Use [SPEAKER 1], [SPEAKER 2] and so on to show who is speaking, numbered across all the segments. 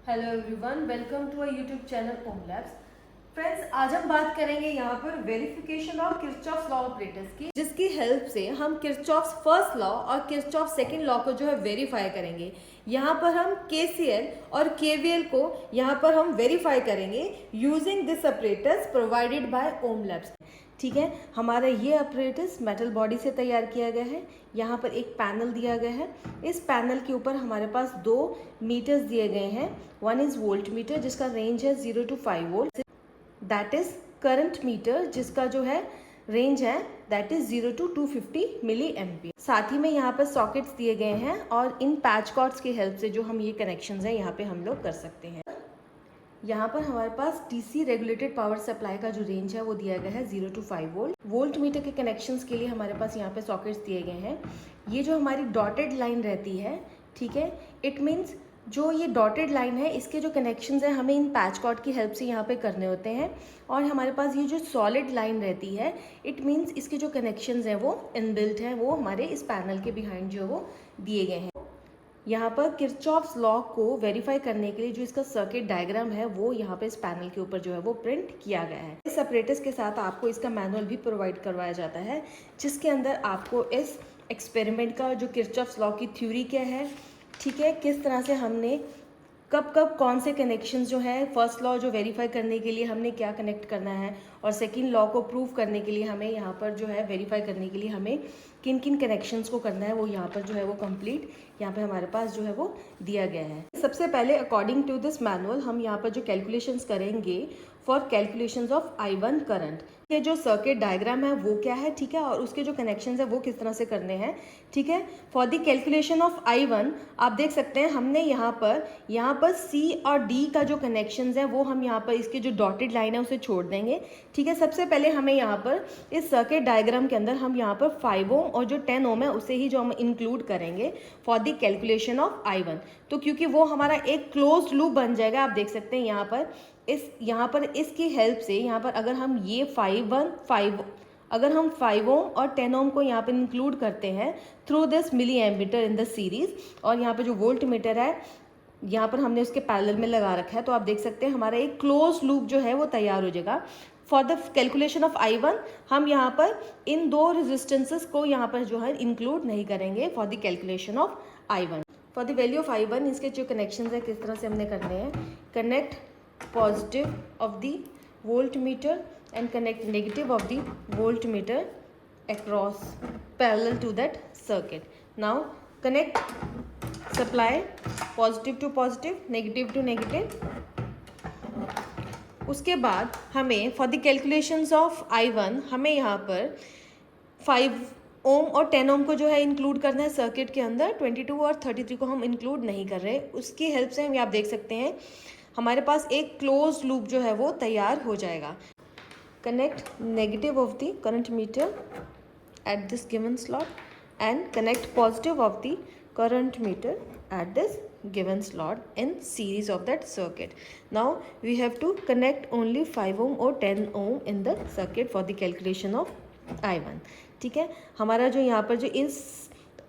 [SPEAKER 1] Hello everyone, welcome to our YouTube channel Om labs. Friends, आज हम बात करेंगे यहाँ पर verification of Kirchhoff law operators की, जिसकी हेल्प से हम किरचॉफ फर्स्ट लॉ और किरचॉफ सेकंड लॉ को जो है वेरीफाई करेंगे। यहाँ पर हम केसीएल और केवीएल को यहाँ पर हम वेरीफाई करेंगे using this operators provided by Om labs. ठीक है, हमारा ये ऑपरेटर्स मेटल बॉडी से तैयार किया गया है। यहाँ पर एक पैनल दिया गया है। इस पैनल के ऊपर हमारे पास दो मीटर्स दिए गए हैं। वन इज वोल्ट मीटर जिसका रेंज है 0 to 5 volt, that is current meter जिसका जो है रेंज है that is 0 to 250 milli ampere. साथ ही में यहाँ पर सॉकेट्स दिए गए हैं और इन पैच कॉर्ड्स की हेल्प से जो हम ये कनेक्शंस हैं यहाँ पे हम लोग कर सकते हैं। यहाँ पर हमारे पास डीसी रेगुलेटेड पावर सप्लाई का जो रेंज है वो दिया गया है 0 to 5 वोल्ट। वोल्ट मीटर के कनेक्शंस के लिए हमारे पास यहाँ पे सॉकेट्स दिए गए हैं। ये जो हमारी डॉटेड लाइन रहती है, ठीक है, इट मीन्स जो ये डॉटेड लाइन है इसके जो कनेक्शंस हैं हमें इन पैच कॉर्ड की हेल्प से यहाँ पे करने होते हैं। और हमारे पास ये जो सॉलिड लाइन रहती है, इट मीन्स इसके जो कनेक्शंस हैं वो इनबिल्ट हैं, वो हमारे इस पैनल के बिहाइंड जो है वो दिए गए हैं। यहाँ पर किरचॉफ्स लॉ को वेरीफाई करने के लिए जो इसका सर्किट डायग्राम है वो यहाँ पे इस पैनल के ऊपर जो है वो प्रिंट किया गया है। इस ऑपरेटर्स के साथ आपको इसका मैनुअल भी प्रोवाइड करवाया जाता है, जिसके अंदर आपको इस एक्सपेरिमेंट का जो किरचॉफ्स लॉ की थ्योरी क्या है, ठीक है, किस तरह से हमने कब कब कौन से कनेक्शंस जो है फर्स्ट लॉ जो वेरीफाई करने के लिए हमने क्या कनेक्ट करना है और सेकंड लॉ को प्रूव करने के लिए हमें यहाँ पर जो है वेरीफाई करने के लिए हमें किन किन कनेक्शंस को करना है, वो यहाँ पर जो है वो कंप्लीट यहाँ पे हमारे पास जो है वो दिया गया है। सबसे पहले अकॉर्डिंग टू दिस मैनुअल हम यहाँ पर जो कैलकुलेशंस करेंगे for calculations of I1 current, ये जो सर्किट डायग्राम है वो क्या है, ठीक है, और उसके जो कनेक्शंस है वो किस तरह से करने हैं, ठीक है। For the calculation of I1 आप देख सकते हैं हमने यहाँ पर C और D का जो कनेक्शंस है वो हम यहाँ पर इसके जो डॉटेड लाइन है उसे छोड़ देंगे, ठीक है। सबसे पहले हमें यहाँ पर इस सर्किट डायग्राम के अंदर हम यहाँ पर 5 ओम और जो 10 ओम है उसे ही जो हम इंक्लूड करेंगे for the calculation of I1। तो क्योंकि वो हमारा एक क्लोज्ड लूप बन जाएगा, आप देख सकते हैं यहाँ पर इसकी हेल्प से यहाँ पर अगर हम ये 5 ओम और 10 ओम को यहाँ पर इंक्लूड करते हैं through this milli ammeter in the series, और यहाँ पर जो वोल्ट मीटर है यहाँ पर हमने उसके पैरेलल में लगा रखा है, तो आप देख सकते हैं हमारा एक क्लोज लूप जो है वो तैयार हो जाएगा। For the calculation of I1 हम यहाँ पर इन दो रेजिस्टेंसेस को यहाँ पर जो है इंक्लूड नहीं करेंगे for the calculation of I1। For the value of I1 इसके जो कनेक्शंस है किस तरह से हमने करने हैं, connect positive of the volt meter and connect negative of the volt meter across parallel to that circuit. Now connect supply positive to positive, negative to negative. उसके बाद हमें for the calculations of I1 हमें यहाँ पर 5 ओम और 10 ओम को जो है इंक्लूड करना है सर्किट के अंदर। 22 और 33 को हम इंक्लूड नहीं कर रहे। उसकी हेल्प से हम आप देख सकते हैं हमारे पास एक क्लोज लूप जो है वो तैयार हो जाएगा। Connect negative of the current meter at this given slot and connect positive of the current meter at this given slot in series of that circuit. Now we have to connect only 5 ohm or 10 ohm in the circuit for the calculation of I1। ठीक है, हमारा जो यहाँ पर जो इस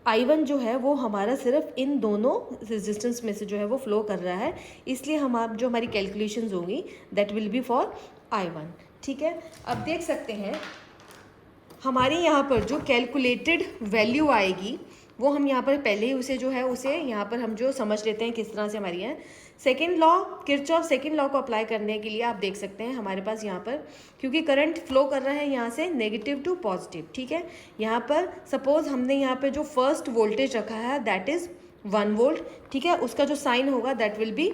[SPEAKER 1] I1 जो है वो हमारा सिर्फ इन दोनों रेजिस्टेंस में से जो है वो फ्लो कर रहा है, इसलिए जो हमारी कैलकुलेशंस होंगी that will B for I1। ठीक है, अब देख सकते हैं हमारी यहाँ पर जो कैलकुलेटेड वैल्यू आएगी वो हम यहाँ पर पहले ही उसे यहाँ पर हम जो समझ लेते हैं किस तरह से हमारी है। Second law Kirchhoff second law को अप्लाई करने के लिए आप देख सकते हैं हमारे पास यहाँ पर क्योंकि करंट फ्लो कर रहा है यहाँ से नेगेटिव टू पॉजिटिव, ठीक है। यहाँ पर सपोज हमने यहाँ पर जो फर्स्ट वोल्टेज रखा है दैट इज़ 1 वोल्ट, ठीक है, उसका जो साइन होगा दैट विल बी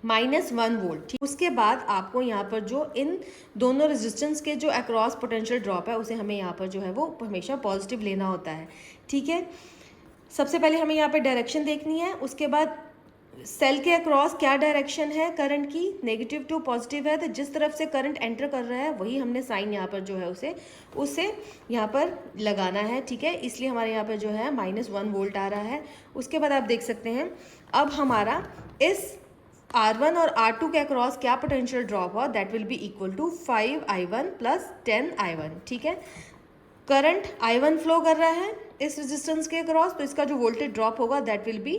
[SPEAKER 1] -1 वोल्ट। ठीक, उसके बाद आपको यहाँ पर जो इन दोनों रेजिस्टेंस के जो अक्रॉस पोटेंशियल ड्रॉप है उसे हमें यहाँ पर जो है वो हमेशा पॉजिटिव लेना होता है, ठीक है। सबसे पहले हमें यहाँ पर डायरेक्शन देखनी है, उसके बाद सेल के अक्रॉस क्या डायरेक्शन है करंट की, नेगेटिव टू पॉजिटिव है, तो जिस तरफ से करंट एंटर कर रहा है वही हमने साइन यहाँ पर जो है उसे यहाँ पर लगाना है, ठीक है। इसलिए हमारे यहाँ पर जो है -1 वोल्ट आ रहा है। उसके बाद आप देख सकते हैं अब हमारा इस R1 और R2 के अक्रॉस क्या पोटेंशियल ड्रॉप हो that will be equal to 5I1 plus 10I1, ठीक है। करंट I1 फ्लो कर रहा है इस रेजिस्टेंस के अक्रॉस, तो इसका जो वोल्टेज ड्रॉप होगा दैट विल बी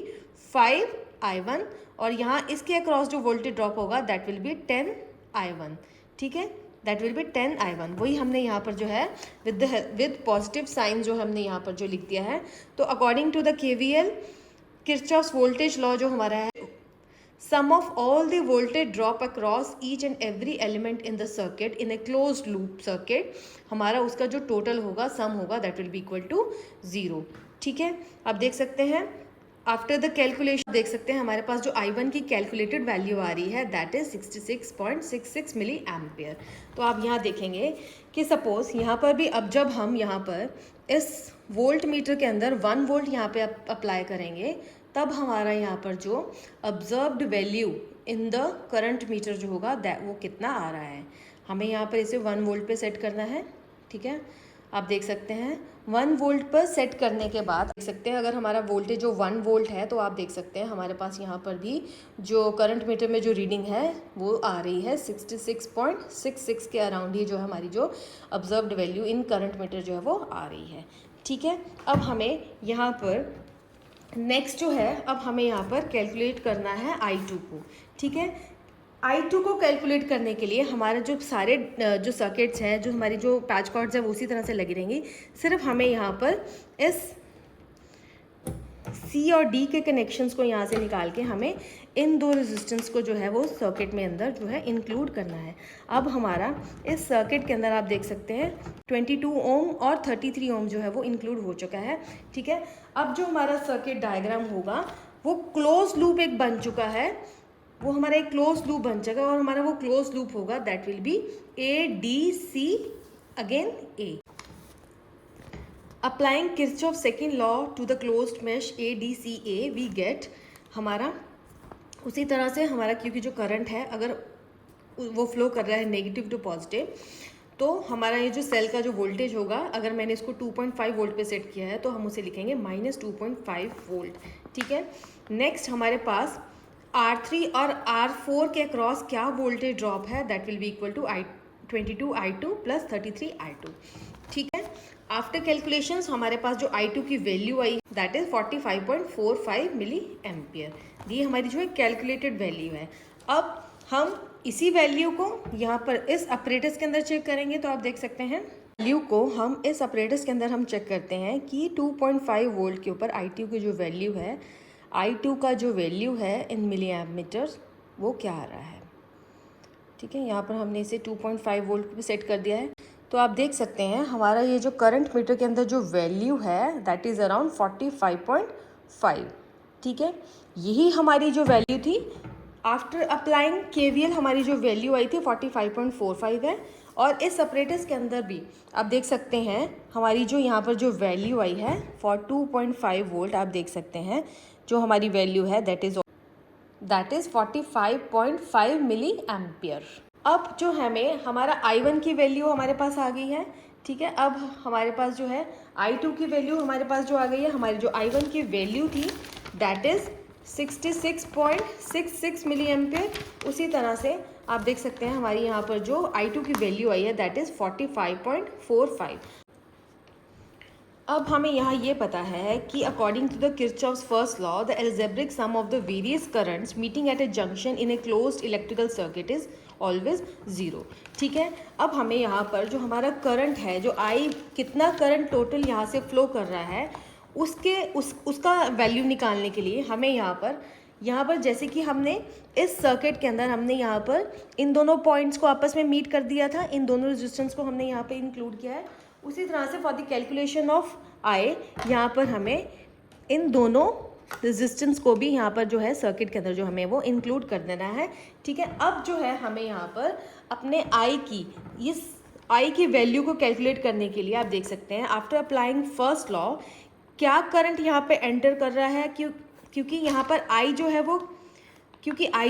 [SPEAKER 1] 5 I1 और यहाँ इसके अक्रॉस जो वोल्टेज ड्रॉप होगा दैट विल बी 10 I1, ठीक है, दैट विल बी 10 I1। वही हमने यहाँ पर जो है विद पॉजिटिव साइन जो हमने यहाँ पर जो लिख दिया है। तो according to the KVL Kirchhoff's voltage law जो हमारा है, sum of all the voltage drop across each and every element in the circuit in a closed loop circuit, हमारा उसका जो टोटल होगा सम होगा that will be equal to 0, ठीक है। अब देख सकते हैं आफ्टर द कैलकुलेशन देख सकते हैं हमारे पास जो I1 की कैलकुलेटेड वैल्यू आ रही है दैट इज 66.66 मिली एम्पियर। तो आप यहाँ देखेंगे कि सपोज यहाँ पर भी अब जब हम यहाँ पर इस वोल्ट मीटर के अंदर 1 वोल्ट यहाँ पे अप्लाई करेंगे तब हमारा यहाँ पर जो observed value in the current meter जो होगा वो कितना आ रहा है, हमें यहाँ पर इसे 1 वोल्ट पे सेट करना है, ठीक है। आप देख सकते हैं 1 वोल्ट पर सेट करने के बाद देख सकते हैं अगर हमारा वोल्टेज जो 1 वोल्ट है तो आप देख सकते हैं हमारे पास यहाँ पर भी जो करंट मीटर में जो रीडिंग है वो आ रही है 66.66 के अराउंड ही जो है हमारी जो observed value in current meter जो है वो आ रही है, ठीक है। अब हमें यहाँ पर नेक्स्ट जो है अब हमें यहाँ पर कैलकुलेट करना है I2 को, ठीक है। I2 को कैलकुलेट करने के लिए हमारे जो सारे जो सर्किट्स हैं जो हमारी जो पैच कॉर्ड्स हैं वो उसी तरह से लगी रहेंगी, सिर्फ हमें यहाँ पर इस C और D के कनेक्शंस को यहाँ से निकाल के हमें इन दो रेजिस्टेंस को जो है वो सर्किट में अंदर जो है इंक्लूड करना है। अब हमारा इस सर्किट के अंदर आप देख सकते हैं 22 ओम और 33 ओम जो है वो इंक्लूड हो चुका है, ठीक है। अब जो हमारा सर्किट डायग्राम होगा वो क्लोज लूप एक बन चुका है, वो हमारा एक क्लोज लूप बन जाएगा और हमारा वो क्लोज लूप होगा that will be ADC again A। Applying Kirchhoff's second law to the closed mesh ADCA we get हमारा उसी तरह से हमारा क्योंकि जो करंट है अगर वो फ्लो कर रहा है नेगेटिव टू पॉजिटिव तो हमारा ये जो सेल का जो वोल्टेज होगा अगर मैंने इसको 2.5 वोल्ट पे सेट किया है तो हम उसे लिखेंगे -2.5 वोल्ट, ठीक है। नेक्स्ट हमारे पास R3 और R4 के अक्रॉस क्या वोल्टेज ड्रॉप है that will be equal to 22 I2 plus 33 I2, ठीक है। आफ्टर कैलकुलेशंस हमारे पास जो I2 की वैल्यू आई दैट इज 45.45 मिली एम्पियर, ये हमारी जो है कैलकुलेटेड वैल्यू है। अब हम इसी वैल्यू को यहाँ पर इस अपरेटस के अंदर चेक करेंगे तो आप देख सकते हैं वैल्यू को हम इस अपरेटस के अंदर हम चेक करते हैं कि 2.5 वोल्ट के ऊपर I2 की जो वैल्यू है I2 का जो वैल्यू है इन मिली एम्मीटर वो क्या आ रहा है, ठीक है। यहाँ पर हमने इसे 2.5 वोल्ट पे सेट कर दिया है तो आप देख सकते हैं हमारा ये जो करंट मीटर के अंदर जो वैल्यू है दैट इज़ अराउंड 45.5, ठीक है। यही हमारी जो वैल्यू थी आफ्टर अप्लाइंग KVL हमारी जो वैल्यू आई थी 45.45 है और इस अपरेटस के अंदर भी आप देख सकते हैं हमारी जो यहाँ पर जो वैल्यू आई है फॉर 2.5 वोल्ट आप देख सकते हैं जो हमारी वैल्यू है दैट इज़ 45.5 मिली एम्पियर। अब जो हमें हमारा I1 की वैल्यू हमारे पास आ गई है, ठीक है। अब हमारे पास जो है I2 की वैल्यू हमारे पास जो आ गई है, हमारी जो I1 की वैल्यू थी दैट इज़ 66.66 मिली एम्पियर। उसी तरह से आप देख सकते हैं हमारी यहाँ पर जो I2 की वैल्यू आई है दैट इज़ 45.45। अब हमें यहाँ ये पता है कि according to the Kirchhoff's first law the algebraic sum of the various currents meeting at a junction in a closed electrical circuit is always 0, ठीक है। अब हमें यहाँ पर जो हमारा करंट है जो कितना करंट टोटल यहाँ से फ्लो कर रहा है उसका वैल्यू निकालने के लिए हमें यहाँ पर जैसे कि हमने इस सर्किट के अंदर हमने यहाँ पर इन दोनों पॉइंट्स को आपस में मीट कर दिया था, इन दोनों रेजिस्टेंस को हमने यहाँ पे इंक्लूड किया है। उसी तरह से for the calculation of I यहाँ पर हमें इन दोनों रेजिस्टेंस को भी यहाँ पर जो है सर्किट के अंदर जो हमें वो इंक्लूड कर देना है, ठीक है। अब जो है हमें यहाँ पर अपने I की वैल्यू को कैलकुलेट करने के लिए आप देख सकते हैं आफ्टर अप्लाइंग फर्स्ट लॉ क्या करंट यहाँ पे एंटर कर रहा है क्योंकि यहाँ पर I जो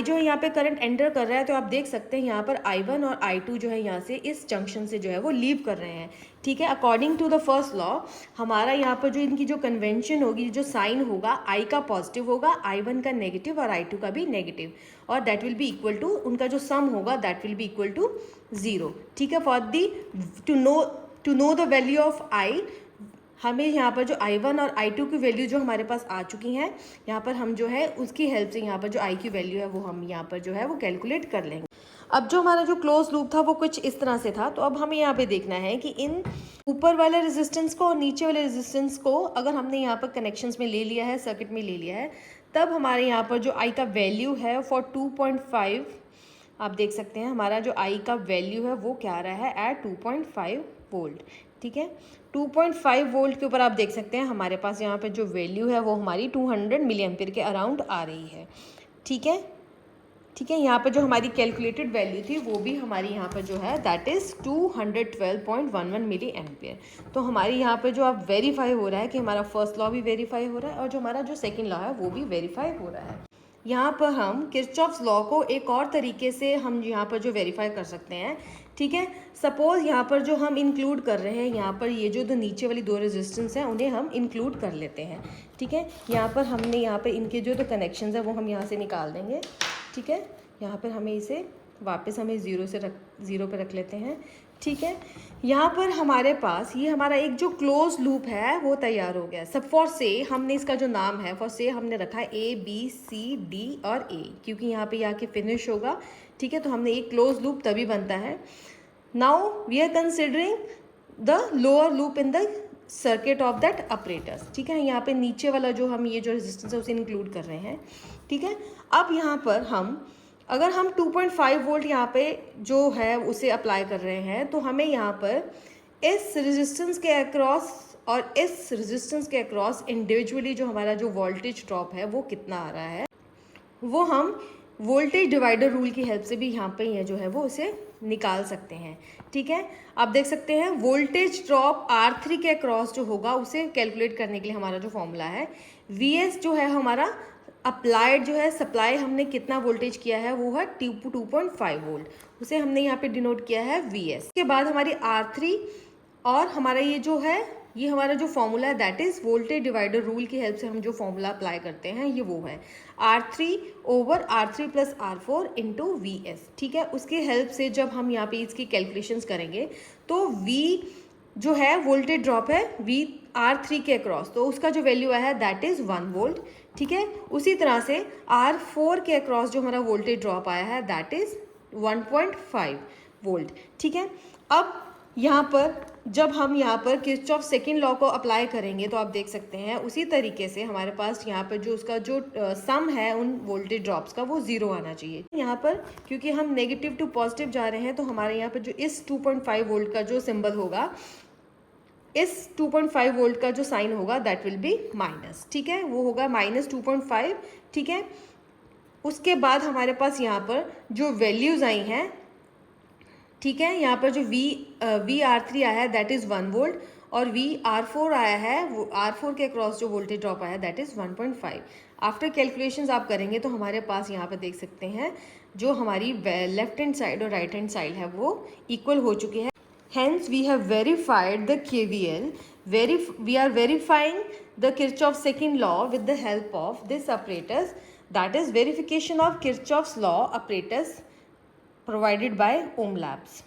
[SPEAKER 1] है यहाँ पे करंट एंटर कर रहा है तो आप देख सकते हैं यहाँ पर I1 और I2 जो है यहाँ से इस जंक्शन से जो है वो लीव कर रहे हैं, ठीक है। According to the first law हमारा यहाँ पर जो इनकी जो कन्वेंशन होगी जो साइन होगा I का पॉजिटिव होगा, I1 का नेगेटिव और I2 का भी नेगेटिव और that will be equal to उनका जो सम होगा that will be equal to 0, ठीक है। For the to know the value of I हमें यहाँ पर जो I1 और I2 की वैल्यू जो हमारे पास आ चुकी हैं, यहाँ पर हम जो है उसकी हेल्प से यहाँ पर जो I की वैल्यू है वो हम यहाँ पर जो है वो कैलकुलेट कर लेंगे। अब जो हमारा जो क्लोज लूप था वो कुछ इस तरह से था, तो अब हमें यहाँ पे देखना है कि इन ऊपर वाले रेजिस्टेंस को और नीचे वाले रेजिस्टेंस को अगर हमने यहाँ पर कनेक्शंस में ले लिया है, सर्किट में ले लिया है, तब हमारे यहाँ पर जो I का वैल्यू है फॉर 2.5, आप देख सकते हैं हमारा जो I का वैल्यू है वो क्या आ रहा है एट 2.5 वोल्ट। ठीक है, 2.5 वोल्ट के ऊपर आप देख सकते हैं हमारे पास यहाँ पे जो वैल्यू है वो हमारी 200 मिली एम्पीयर के अराउंड आ रही है। ठीक है, ठीक है, यहाँ पर जो हमारी कैलकुलेटेड वैल्यू थी वो भी हमारी यहाँ पर जो है दैट इज़ 212.11 मिली एम्पीयर। तो हमारी यहाँ पर जो अब वेरीफाई हो रहा है कि हमारा फर्स्ट लॉ भी वेरीफाई हो रहा है और जो हमारा जो सेकंड लॉ है वो भी वेरीफाई हो रहा है। यहाँ पर हम किरचॉफ्स लॉ को एक और तरीके से हम यहाँ पर जो वेरीफाई कर सकते हैं। ठीक है, सपोज यहाँ पर जो हम इंक्लूड कर रहे हैं, यहाँ पर ये जो नीचे वाली दो रेजिस्टेंस हैं उन्हें हम इंक्लूड कर लेते हैं। ठीक है, यहाँ पर हमने यहाँ पर इनके जो कनेक्शंस हैं वो हम यहाँ से निकाल देंगे। ठीक है, यहाँ पर हमें इसे वापस हमें ज़ीरो पे रख लेते हैं। ठीक है, यहाँ पर हमारे पास ये हमारा एक जो क्लोज लूप है वो तैयार हो गया। सब फॉर से हमने इसका जो नाम है फॉर से हमने रखा है ABCD और A, क्योंकि यहाँ पे आके फिनिश होगा। ठीक है, तो हमने एक क्लोज लूप तभी बनता है। Now we are considering the lower loop in the circuit of that operators. ठीक है, यहाँ पे नीचे वाला जो हम ये जो रेजिस्टेंस है उसे इंक्लूड कर रहे हैं। ठीक है, अब यहाँ पर अगर हम 2.5 वोल्ट यहाँ पे जो है उसे अप्लाई कर रहे हैं, तो हमें यहाँ पर इस रेजिस्टेंस के अक्रॉस और इस रेजिस्टेंस के अक्रॉस इंडिविजुअली जो हमारा जो वोल्टेज ड्रॉप है वो कितना आ रहा है वो हम वोल्टेज डिवाइडर रूल की हेल्प से भी यहाँ पे ये जो है वो उसे निकाल सकते हैं। ठीक है, आप देख सकते हैं वोल्टेज ड्रॉप R3 के अक्रॉस जो होगा उसे कैलकुलेट करने के लिए हमारा जो फॉर्मूला है VS जो है हमारा अप्लाइड जो है सप्लाई हमने कितना वोल्टेज किया है वो है 2.5 वोल्ट, उसे हमने यहाँ पे डिनोट किया है VS। उसके बाद हमारी R3 और हमारा ये जो है ये हमारा जो फॉर्मूला है that is voltage divider rule की हेल्प से हम जो फॉर्मूला अप्लाई करते हैं ये वो है R3 plus R4 into VS। ठीक है, उसकी हेल्प से जब हम यहाँ पे इसकी कैलकुलेशंस करेंगे तो V जो है वोल्टेज ड्रॉप है R3 के अक्रॉस, तो उसका जो वैल्यू आया है दैट इज़ 1 वोल्ट। ठीक है, उसी तरह से R4 के अक्रॉस जो हमारा वोल्टेज ड्रॉप आया है दैट इज़ 1.5 वोल्ट। ठीक है, अब यहाँ पर जब हम यहाँ पर किरचॉफ सेकंड लॉ को अप्लाई करेंगे तो आप देख सकते हैं उसी तरीके से हमारे पास यहाँ पर जो उसका जो सम है उन वोल्टेज ड्रॉप्स का वो 0 आना चाहिए। यहाँ पर क्योंकि हम नेगेटिव टू पॉजिटिव जा रहे हैं तो हमारे यहाँ पर जो इस 2.5 वोल्ट का जो सिंबल होगा, इस 2.5 वोल्ट का जो साइन होगा दैट विल बी माइनस। ठीक है, वो होगा -2.5। ठीक है, उसके बाद हमारे पास यहाँ पर जो वैल्यूज़ आई हैं, ठीक है, यहाँ पर जो VR3 आया है दैट इज़ 1 वोल्ट और VR4 आया है वो R4 के अक्रॉस जो वोल्टेज ड्रॉप आया है दैट इज़ 1.5। आफ्टर कैलकुलेशंस आप करेंगे तो हमारे पास यहाँ पर देख सकते हैं जो हमारी लेफ्ट हैंड साइड और राइट हैंड साइड है वो इक्वल हो चुकी है। Hence, we have verified the KVL. We are verifying the Kirchhoff's second law with the help of this apparatus, that is verification of Kirchhoff's law apparatus provided by Ohm Labs.